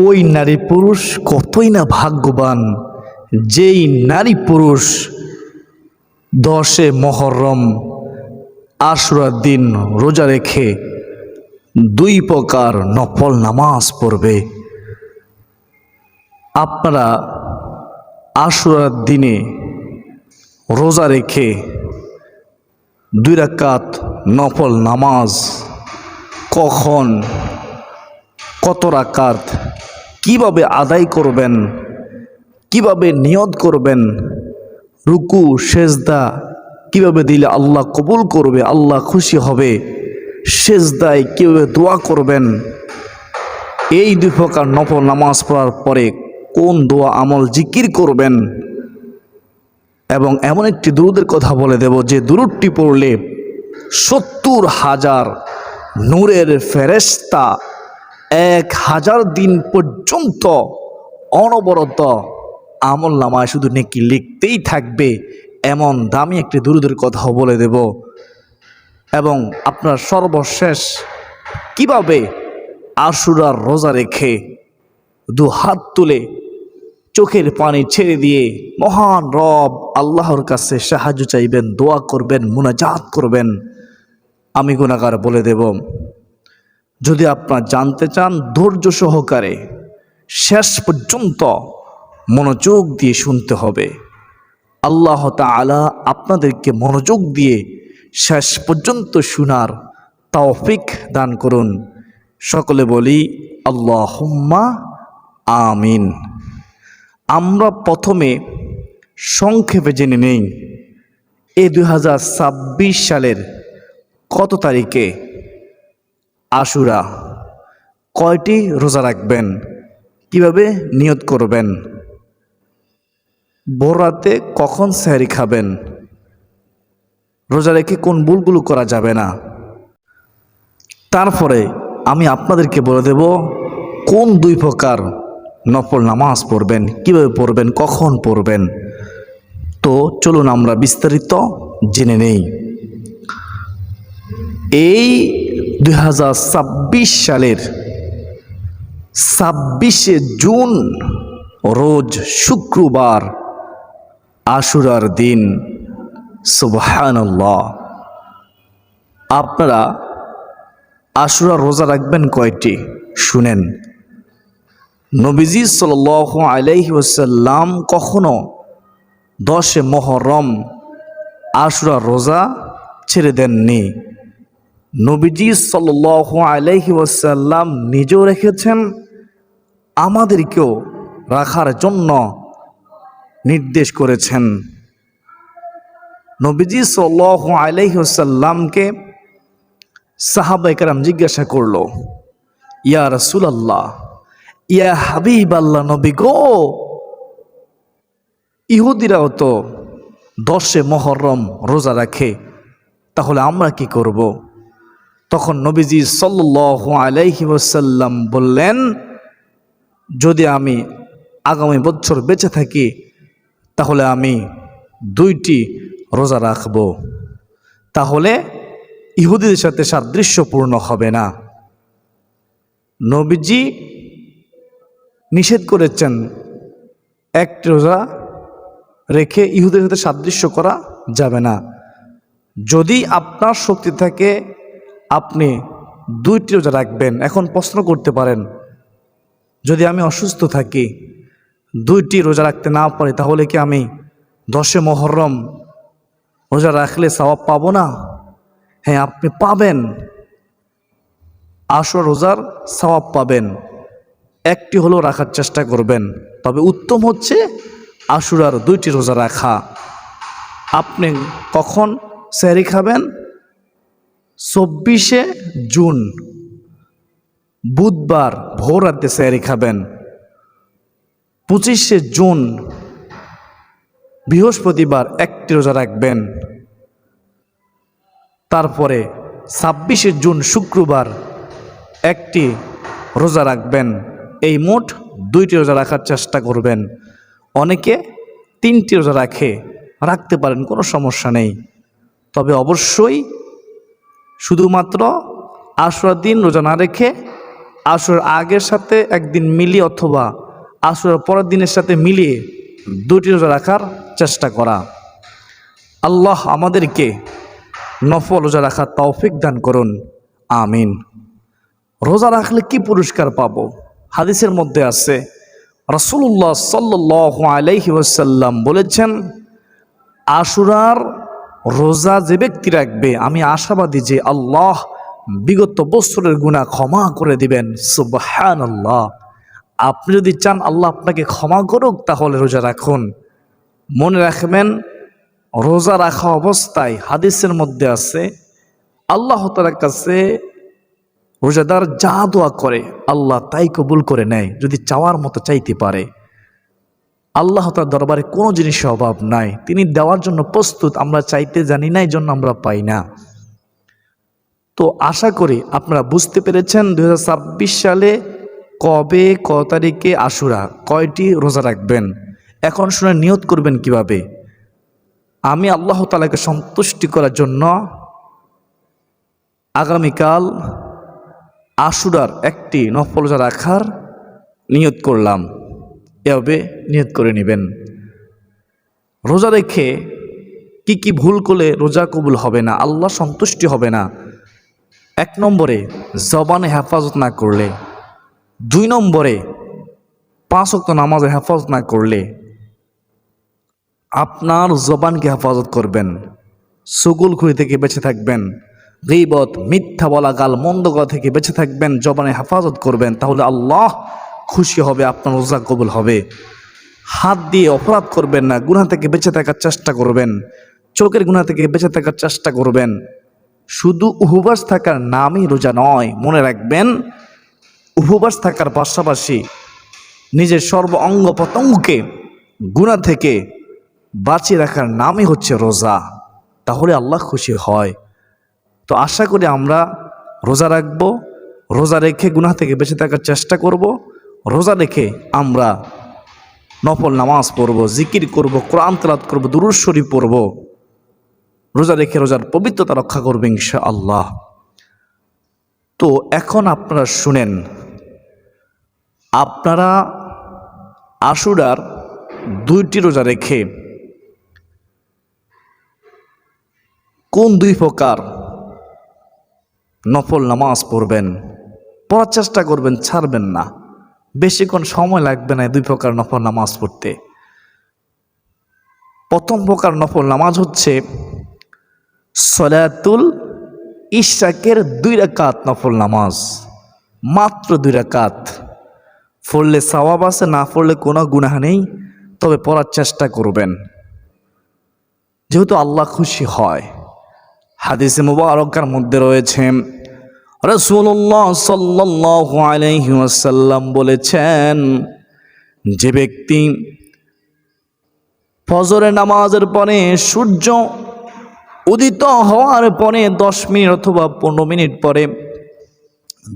ওই নারী পুরুষ কতই না ভাগ্যবান, যেই নারী পুরুষ 10 মুহররম আশুরার দিন রোজা রেখে 2 প্রকার নফল নামাজ পড়বে। আপনারা আশুরার দিনে রোজা রেখে 2 রাকাত নফল নামাজ কখন, কত রাকাত, কিভাবে আদায় করবেন, কিভাবে নিয়ত করবেন, রুকু সেজদা কিভাবে দিলে আল্লাহ কবুল করবে, আল্লাহ খুশি হবে, সেজদায় কিভাবে দোয়া করবেন, এই 2 প্রকার নফল নামাজ পড়ার পরে কোন দোয়া আমল জিকির করবেন, এবং এমন একটি দুরূদের কথা বলে দেব যে দুরূদটি পড়লে 70,000 নূরের ফেরেশতা 1000 দিন পর্যন্ত অনবরত আমল নামায় শুধু নেকি লিখতেই থাকবে। এমন দামি একটি দুরূদের কথাও বলে দেব। এবং আপনার সর্বশেষ কিভাবে আশুরার রোজা রেখে 2 হাত তুলে চোখের পানি ছেড়ে দিয়ে মহান রব আল্লাহর কাছে সাহায্য চাইবেন, দোয়া করবেন, মুনাজাত করবেন, আমি গুনাহগার বলে দেব। যদি আপনারা জানতে চান, ধৈর্য সহকারে শেষ পর্যন্ত মনোযোগ দিয়ে শুনতে হবে। আল্লাহ তাআলা আপনাদেরকে মনোযোগ দিয়ে শেষ পর্যন্ত শোনার তৌফিক দান করুন। সকলে বলি আল্লাহুম্মা আমিন। আমরা প্রথমে সংক্ষেপে জেনে নেই এই 2026 সালের কত তারিখে আশুরা, কয়টি রোজা রাখবেন, কিভাবে নিয়ত করবেন, ভোর রাতে কখন সেহরি খাবেন, রোজা রেখে কোন ভুলগুলো করা যাবে না। তারপরে আমি আপনাদেরকে বলে দেব কোন 2 প্রকার নফল নামাজ পড়বেন, কিভাবে পড়বেন, কখন পড়বেন। তো চলুন আমরা বিস্তারিত জেনে নেই। এই 2026 সালের 26শে জুন রোজ শুক্রবার আশুরার দিন। সুবহানাল্লাহ। আপনারা আশুরার রোজা রাখবেন কয়টি শুনেন। নবীজি সাল্লাল্লাহু আলাইহি ওয়াসাল্লাম কখনো 10 মুহররম আশুরার রোজা ছেড়ে দেননি। নবীজি সাল্লাল্লাহু আলাইহি ওয়াসাল্লাম নিজেও রেখেছেন, আমাদেরকেও রাখার জন্য নির্দেশ করেছেন। নবীজি সাল্লাল্লাহু আলাইহি ওয়াসাল্লামকে সাহাবায়ে কেরাম জিজ্ঞাসা করলো, ইয়া রাসূলুল্লাহ, ইয়া হাবিবাল্লাহ, নবী গো, ইহুদিরাও তো 10 মুহররম রোজা রাখে, তাহলে আমরা কি করব? তখন নবীজি সাল্লাল্লাহু আলাইহি ওয়াসাল্লাম বললেন, যদি আমি আগামী বছর বেঁচে থাকি তাহলে আমি 2টি রোজা রাখব, তাহলে ইহুদিদের সাথে সাদৃশ্যপূর্ণ হবে না। নবীজি নিষেধ করেছেন 1টি রোজা রেখে ইহুদিদের সাথে সাদৃশ্য করা যাবে না। যদি আপনার শক্তি থাকে আপনি 2টি রোজা রাখবেন। এখন প্রশ্ন করতে পারেন, যদি আমি অসুস্থ থাকি 2টি রোজা রাখতে না পারি তাহলে কি আমি 10 মুহররম রোজা রাখলে সওয়াব পাবো না? হ্যাঁ, আপনি পাবেন, আশুরা রোজার সওয়াব পাবেন। 1টি হলেও রাখার চেষ্টা করবেন, তবে উত্তম হচ্ছে আশুরার 2টি রোজা রাখা। আপনি কখন সেহরি খাবেন? 24শে জুন বুধবার ভোর রাতে সেহরি খাবেন। 25শে জুন বৃহস্পতিবার 1টি রোজা রাখবেন। তারপরে 26শে জুন শুক্রবার 1টি রোজা রাখবেন। এই মোট 2টি রোজা রাখার চেষ্টা করবেন। অনেকে 3টি রোজা রাখতে পারেন, কোনো সমস্যা নেই। তবে অবশ্যই শুধুমাত্র আশুরার দিন রোজা না রেখে আসরের আগের সাথে একদিন মিলিয়ে অথবা আসরের পরের দিনের সাথে মিলিয়ে দুটি রোজা রাখার চেষ্টা করা। আল্লাহ আমাদেরকে নফল রোজা রাখার তৌফিক দান করুন, আমিন। রোজা রাখলে কি পুরস্কার পাবো? হাদিসের মধ্যে আছে, রাসূলুল্লাহ সাল্লাল্লাহু আলাইহি ওয়াসাল্লাম বলেছেন, আশুরার রোজা যে ব্যক্তি রাখবে, আমি আশাবাদী যে আল্লাহ বিগত বছরের গুনাহ ক্ষমা করে দিবেন। সুবহানাল্লাহ। আপনি যদি চান আল্লাহ আপনাকে ক্ষমা করুক, তাহলে রোজা রাখুন। মনে রাখবেন, রোজা রাখা অবস্থায় হাদিসের মধ্যে আছে, আল্লাহ তাআলার কাছে রোজাদার যা দোয়া করে আল্লাহ তাই কবুল করে নেয়, যদি চাওয়ার মতো চাইতে পারে। আল্লাহ তাআলার দরবারে কোনো জিনিসের অভাব নাই, তিনি দেওয়ার জন্য প্রস্তুত। আমরা চাইতে জানি না, এই জন্য আমরা পাই না। তো আশা করি আপনারা বুঝতে পেরেছেন 2026 সালে কবে, ক তারিখে আশুরা, কয়টি রোজা রাখবেন। এখন শুনে নিয়ত করবেন কিভাবে। আমি আল্লাহ তাআলাকে সন্তুষ্টি করার জন্য আগামীকাল আশুরার একটি নফল রোজা রাখার নিয়ত করলাম। এভাবে নিয়ত করে নেবেন। রোজা রেখে কি কি ভুল করলে রোজা কবুল হবে না, আল্লাহ সন্তুষ্টি হবে না? 1 নম্বরে জবানে হেফাজত না করলে, 2 নম্বরে 5 ওয়াক্ত নামাজের হেফাজত না করলে। আপনার জবানকে হেফাজত করবেন, চুগলখড়ি থেকে বেঁচে থাকবেন, গীবত, মিথ্যা বলা, গাল মন্দ কথা থেকে বেঁচে থাকবেন, জবানে হেফাজত করবেন, তাহলে আল্লাহ খুশি হবে, আপনার রোজা কবুল হবে। হাত দিয়ে অপরাধ করবেন না, গুনাহ থেকে বেঁচে থাকার চেষ্টা করবেন, চোখের গুনাহ থেকে বেঁচে থাকার চেষ্টা করবেন। শুধু উপবাস থাকার নামই রোজা নয়, মনে রাখবেন, উপবাস থাকার পাশাপাশি নিজের সর্ব অঙ্গ প্রত্যঙ্গকে গুনাহ থেকে বাঁচিয়ে রাখার নামই হচ্ছে রোজা। তাহলে আল্লাহ খুশি হয়। তো আশা করি আমরা রোজা রাখব, রোজা রেখে গুনাহ থেকে বেঁচে থাকার চেষ্টা করব, রোজা রেখে আমরা নফল নামাজ পড়ব, জিকির করব, কোরআন তেলাওয়াত করব, দুরূদ শরীফ পড়ব, রোজা রেখে রোজার পবিত্রতা রক্ষা করব ইনশাআল্লাহ। তো এখন আপনারা শুনেন, আপনারা আশুরার 2টি রোজা রেখে কোন 2 প্রকার নফল নামাজ পড়বেন, পড়ার চেষ্টা করবেন, ছাড়বেন না। বেশিক্ষণ সময় লাগবে না 2 প্রকার নফল নামাজ পড়তে। প্রথম প্রকার নফল নামাজ হচ্ছে সলাতুল ইশরাকের 2 রাকাত নফল নামাজ, মাত্র 2 রাকাত। পড়লে সওয়াব আছে, না পড়লে কোনো গুনাহ নেই, তবে পড়ার চেষ্টা করবেন, যেহেতু আল্লাহ খুশি হয়। হাদিসে মুবারকার মধ্যে রয়েছে, রাসূলুল্লাহ সাল্লাল্লাহু আলাইহি ওয়াসাল্লাম বলেছেন, যে ব্যক্তি ফজরের নামাজের পরে সূর্য উদিত হওয়ার পরে 10 মিনিট অথবা 15 মিনিট পরে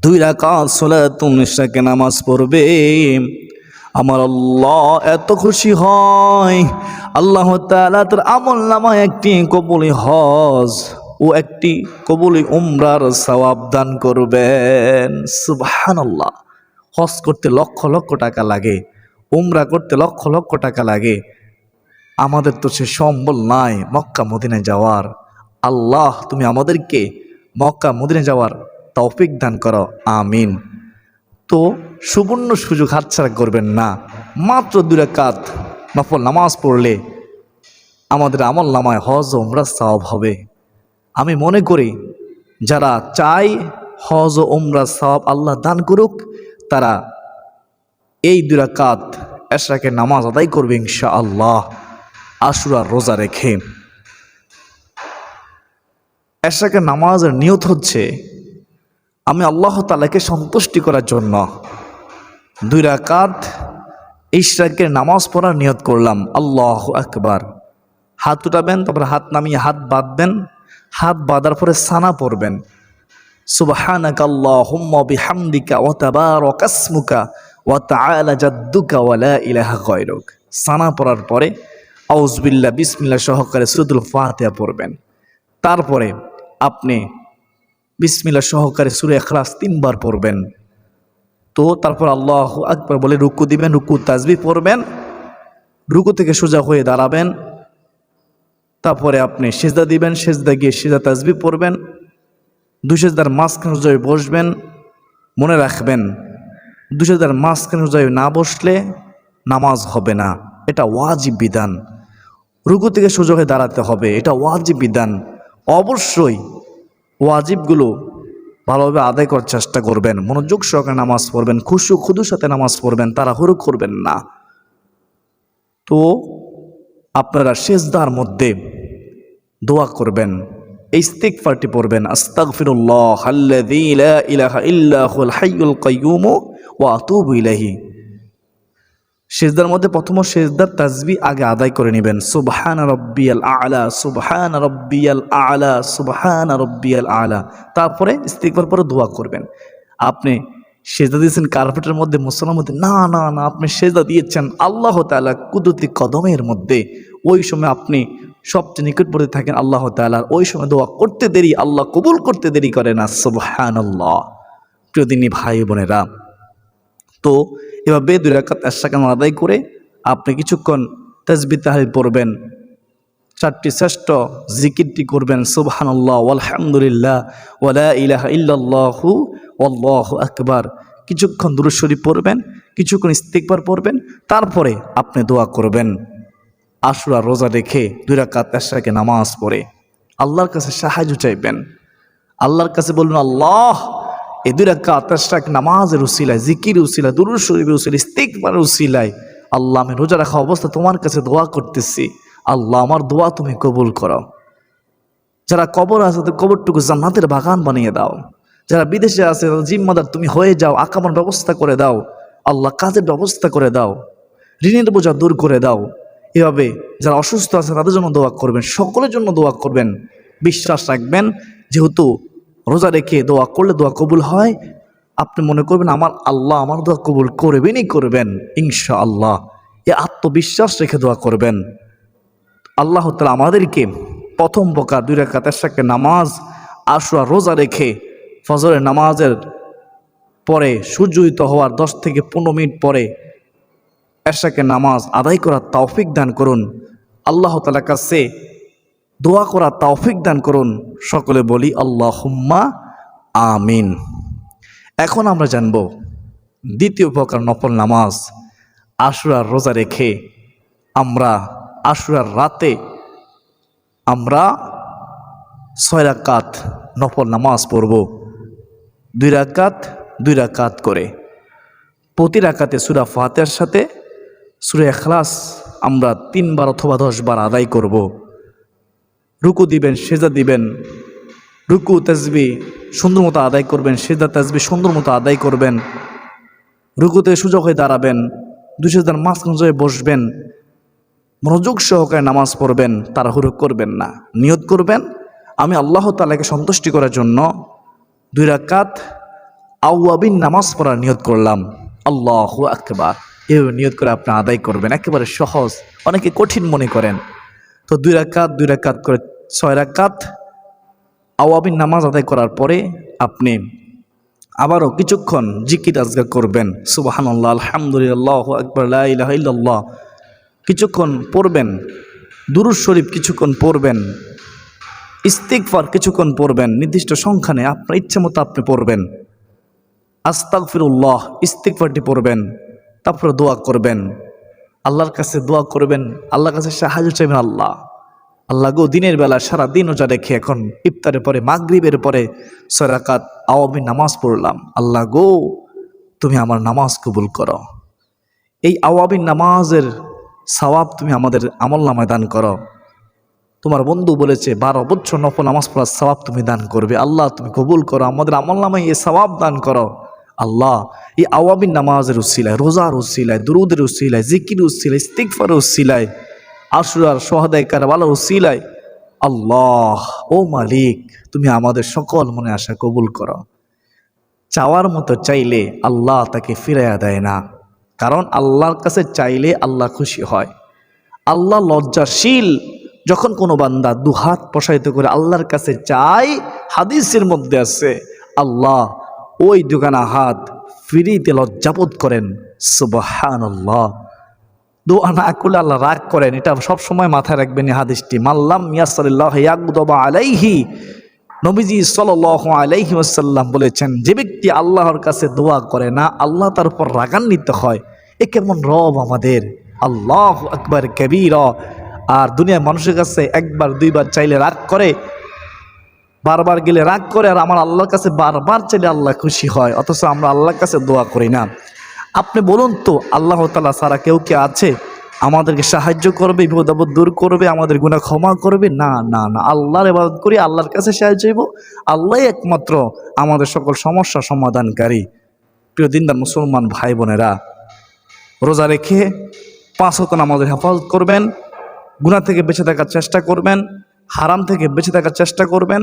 2 রাকাত সালাতুল ইশরাকে নামাজ পড়বে, আমার আল্লাহ এত খুশি হয়, আল্লাহ তাআলা তার আমল নামায় একটি কবুলি হজ ও একটি কবুলি উমরার সওয়াব দান করবেন। সুবহানাল্লাহ। হজ করতে লক্ষ লক্ষ টাকা লাগে, উমরা করতে লক্ষ লক্ষ টাকা লাগে। আমাদের তো সে সম্বল নাই মক্কা মদিনায় যাওয়ার। আল্লাহ তুমি আমাদেরকে মক্কা মদিনায় যাওয়ার তৌফিক দান করো, আমিন। তো সুবর্ণ সুযোগ হাতছাড়া করবেন না। মাত্র 2 রাকাত নফল নামাজ পড়লে আমাদের আমল নামায় হজ ও উমরার সওয়াব হবে। আমি মনে করি যারা চাই হজ ও উমরার সওয়াব আল্লাহ দান করুক, তারা এই 2 রাকাত ইশরাকের নামাজ আদায় করবে ইনশাআল্লাহ আশুরার রোজা রেখে। ইশরাকের নামাজের নিয়ত হচ্ছে আমি আল্লাহ তাআলাকে সন্তুষ্টি করার জন্য 2 রাকাত ইশরাকের নামাজ পড়ার নিয়ত করলাম। আল্লাহু আকবার। হাত উঠাবেন, তারপরে হাত নামিয়ে হাত বাঁধবেন, হাত বাঁধার পরে সানা পড়বেন, সুবহানাকা আল্লাহুম্মা বিহামদিকা ওয়া তাবারাকা ইসমুকা ওয়া তাআলা জাদ্দুকা ওয়া লা ইলাহা গায়রুক। সানা পড়ার পরে আউযু বিল্লাহ বিসমিল্লাহ সহকারে সূরাতুল ফাতিহা পড়বেন। তারপরে আপনি বিসমিল্লাহ সহকারে সূরা ইখলাস 3 বার পড়বেন। তো তারপর আল্লাহু আকবার বলে রুকু দিবেন, রুকু তাসবিহ পড়বেন, রুকু থেকে সোজা হয়ে দাঁড়াবেন, তারপরে আপনি সিজদা দিবেন, সিজদা গিয়ে সিজদা তাসবিহ পড়বেন, দুই সিজদার মাঝখানে সোজা হয়ে বসবেন। মনে রাখবেন, দুই সিজদার মাঝখানে সোজা হয়ে না বসলে নামাজ হবে না, এটা ওয়াজিব বিধান। রুকু থেকে সোজা হয়ে দাঁড়াতে হবে, এটা ওয়াজিব বিধান। অবশ্যই ওয়াজিবগুলো ভালোভাবে আদায় করার চেষ্টা করবেন, মনোযোগ সহকারে নামাজ পড়বেন, খুশু খুদুর সাথে নামাজ পড়বেন, তাড়াহুড়ো করবেন না। তো আপনারা সিজদার মধ্যে দোয়া করবেন, ইস্তিগফারটি পড়বেন, আস্তাগফিরুল্লাহ আল্লাযী লা ইলাহা ইল্লা হুয়াল হাইয়ুল কাইয়্যুম ওয়া আতুবু ইলাইহি। সিজদার মধ্যে প্রথম সিজদার তাসবিহ আগে আদায় করে নেবেন, সুবহান রাব্বিয়াল আ'লা, সুবহান রাব্বিয়াল আ'লা, সুবহান রাব্বিয়াল আ'লা। তারপরে ইস্তিগফার পরে দোয়া করবেন। আপনি সিজদা দিয়েছেন কার্পেটের মধ্যে, মুসল্লার মধ্যে, না না না, আপনি সিজদা দিয়েছেন আল্লাহ তাআলা কুদরতি কদমের মধ্যে। ওই সময় আপনি সবচেয়ে নিকটবর্তী থাকেন আল্লাহ তাআলার, ওই সময় দোয়া করতে দেরি আল্লাহ কবুল করতে দেরি করে না। সুবহানাল্লাহ। প্রিয় দিনী ভাই বোনেরা, তো এভাবে 2 রাকাত এশার আদায় করে আপনি কিছুক্ষণ তাসবিহ তাহলিল পড়বেন, 4টি শ্রেষ্ঠ জিকিরটি করবেন, সুবহানাল্লাহ ওয়ালহামদুলিল্লাহ ওয়ালা ইলাহা ইল্লাল্লাহু আল্লাহু আকবার। কিছুক্ষণ দুরূদ শরীফ পড়বেন, কিছুক্ষণ ইস্তিগফার পড়বেন, তারপরে আপনি দোয়া করবেন। আশুরা রোজা রেখে 2 রাকাত এশারকে নামাজ পড়ে আল্লাহর কাছে সাহায্য চাইবেন। আল্লাহর কাছে বলবেন, আল্লাহ এই 2 রাকাত এশার নামাজের উসিলায়, জিকির উসিলায়, দুরূদ শরীফের উসিলায়, ইস্তিগফারের উসিলায় আল্লাহ আমি রোজা রাখা অবস্থা তোমার কাছে দোয়া করতেছি, আল্লাহ আমার দোয়া তুমি কবুল করো। যারা কবর আছে তাদের কবরটুকু জান্নাতের বাগান বানিয়ে দাও। যারা বিদেশে আছে জিম্মাদার তুমি হয়ে যাও, আকামার ব্যবস্থা করে দাও, আল্লাহ কাজের ব্যবস্থা করে দাও, ঋণের বোঝা দূর করে দাও। এভাবে যারা অসুস্থ আছে তাদের জন্য দোয়া করবেন, সকলের জন্য দোয়া করবেন। বিশ্বাস রাখবেন, যেহেতু রোজা রেখে দোয়া করলে দোয়া কবুল হয়, আপনি মনে করবেন আমার আল্লাহ আমার দোয়া কবুল করবেনই করবেন ইনশাআল্লাহ। এ আত্মবিশ্বাস রেখে দোয়া করবেন। আল্লাহ তাআলা আমাদেরকে প্রথম প্রকার 2 রাকাত এশার নামাজ আশুরা রোজা রেখে ফজরের নামাজের পরে সূর্য উদিত হওয়ার 10 থেকে 15 মিনিট পরে এশার নামাজ আদায় করার তৌফিক দান করুন। আল্লাহ তাআলার কাছে দোয়া করার তৌফিক দান করুন। সকলে বলি আল্লাহুম্মা আমিন। এখন আমরা জানব দ্বিতীয় প্রকার নফল নামাজ। আশুরার রোজা রেখে আমরা আশুরার রাতে আমরা 6 রাকাত নফল নামাজ পড়ব, 2 রাকাত 2 রাকাত করে। প্রতি রাকাতে সূরা ফাতিহার সাথে সূরা ইখলাস আমরা 3 বার অথবা 10 বার আদায় করব। রুকু দিবেন, সিজদা দিবেন, রুকু তাসবিহ সুন্দর মতো আদায় করবেন, সিজদা তাসবিহ সুন্দর মতো আদায় করবেন, রুকুতে সোজা হয়ে দাঁড়াবেন, 2 সিজদার মাঝখানে বসবেন, মনোযোগ সহকারে নামাজ পড়বেন, তাড়াহুড়ো করবেন না। নিয়ত করবেন আমি আল্লাহ তাআলাকে সন্তুষ্টি করার জন্য 2 রাকাত আওয়াবিন নামাজ পড়ার নিয়ত করলাম, আল্লাহু আকবার। এভাবে নিয়ত করে আপনি আদায় করবেন, একেবারে সহজ। অনেকে কঠিন মনে করেন। তো 2 রাকাত 2 রাকাত করে 6 রাকাত আওয়াবিন নামাজ আদায় করার পরে আপনি আবারও কিছুক্ষণ জিকির আজগার করবেন, সুবহানাল্লাহ আলহামদুলিল্লাহ আল্লাহু আকবার লা ইলাহা ইল্লাল্লাহ কিছুক্ষণ পড়বেন, দুরূদ শরীফ কিছুক্ষণ পড়বেন, ইস্তিগফার কিছুক্ষণ পড়বেন, নির্দিষ্ট সংখ্যানে আপনার ইচ্ছে মতো আপনি পড়বেন। আস্তাগফিরুল্লাহ ইস্তিগফারটি পড়বেন, তারপরে দোয়া করবেন, আল্লাহর কাছে দোয়া করবেন, আল্লাহর কাছে সাহায্য চাইবেন। আল্লাহ গো দিনের বেলা সারা দিন রোজা রেখে এখন ইফতারের পরে মাগরিবের পরে 6 রাকাত আওয়াবিন নামাজ পড়লাম, আল্লাহ গো তুমি আমার নামাজ কবুল করো। এই আওয়াবিন নামাজের সওয়াব তুমি আমাদের আমলনামায় দান করো। তোমার বন্ধু বলেছে 12 বছর নফল নামাজ পড়ার সওয়াব তুমি দান করবে, আল্লাহ তুমি কবুল করো, আমাদের আমলনামায় এই সওয়াব দান করো। আল্লাহ এই আওয়াবিন নামাজের উসিলায়, রোজার উসিলায়, দুরুদের উসিলায়, জিকির উসিলায়, ইস্তিগফারের উসিলায়, আশুরার শুহাদায়ে কারবালার উসিলায় আল্লাহ ও মালিক তুমি আমাদের সকল মনে আশা কবুল করো। চাওয়ার মতো চাইলে আল্লাহ তাকে ফিরাইয়া দেয় না, কারণ আল্লাহর কাছে চাইলে আল্লাহ খুশি হয়। আল্লাহ লজ্জাশীল। যখন কোনো বান্দা 2 হাত প্রসারিত করে আল্লাহর কাছে চায়, হাদিসের মধ্যে আছে আল্লাহ ওই 2খানা হাত ফিরিতে লজ্জাবোধ করেন। সুবহানাল্লাহ। দোয়া না করলে আল্লাহ রাগ করেন, এটা সব সময় মাথায় রাখবেন। এই হাদিসটি মাল্লাম ইয়াসসালিল্লাহ ইয়াগদাবা আলাইহি, নবীজি সাল্লাল্লাহু আলাইহি ওয়াসাল্লাম বলেছেন, যে ব্যক্তি আল্লাহর কাছে দোয়া করে না, আল্লাহ তার উপর রাগান্বিত হয়। এ কেমন রব আমাদের! আল্লাহু আকবার কাবীরা। আর দুনিয়ার মানুষের কাছে একবার দুইবার চাইলে রাগ করে, বারবার গেলে রাগ করে, আর আমার আল্লাহর কাছে বারবার চাইলে আল্লাহ খুশি হয়, অথচ আমরা আল্লাহর কাছে দোয়া করি না। আপনি বলুন তো, আল্লাহ তাআলা ছাড়া কেউ কি আছে আমাদেরকে সাহায্য করবে, বিপদ আপদ দূর করবে, আমাদের গুনাহ ক্ষমা করবে? না না না, আল্লাহর ইবাদত করি, আল্লাহর কাছে সাহায্য চাইব। আল্লাহই একমাত্র আমাদের সকল সমস্যা সমাধানকারী। প্রিয় দিনদার মুসলমান ভাই বোনেরা, রোজা রেখে 5 ওয়াক্ত নামাজের হেফাজত করবেন, গুনাহ থেকে বেঁচে থাকার চেষ্টা করবেন, হারাম থেকে বেঁচে থাকার চেষ্টা করবেন,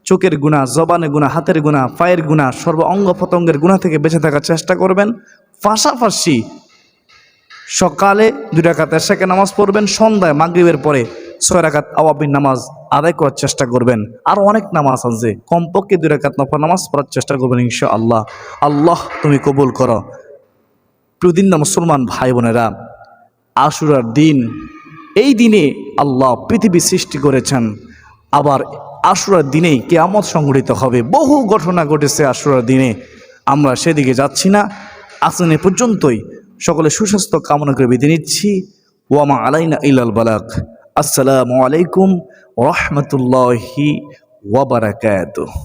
চোখের গুনাহ, জবানের গুনাহ, হাতের গুনাহ, পায়ের গুনাহ, সর্ব অঙ্গ প্রত্যঙ্গের গুনাহ থেকে বেঁচে থাকার চেষ্টা করবেন। পাশাপাশি সকালে 2 রাকাত এশাকে নামাজ পড়বেন, সন্ধ্যায় মাগরিবের পরে 6 রাকাত আওয়াবিন নামাজ আদায় করার চেষ্টা করবেন। আর অনেক নামাজ আছে, কমপক্ষে 2 রাকাত নফল নামাজ পড়ার চেষ্টা করবেন ইনশাআল্লাহ। আল্লাহ তুমি কবুল করো। প্রিয় দিনদার মুসলমান ভাই বোনেরা, আশুরার দিন, এই দিনে আল্লাহ পৃথিবী সৃষ্টি করেছেন। আবার আশুরার দিনেই কিয়ামত সংঘটিত হবে। বহু ঘটনা ঘটেছে আশুরার দিনে, আমরা সেদিকে যাচ্ছি না। আসুন এ পর্যন্তই। সকলে সুস্বাস্থ্য কামনা করে বিদায় নিচ্ছি। ওয়ামা আলাইনা ইল্লাল বালাগ। আসসালামু আলাইকুম ওয়া রাহমাতুল্লাহি ওয়া বারাকাতুহু।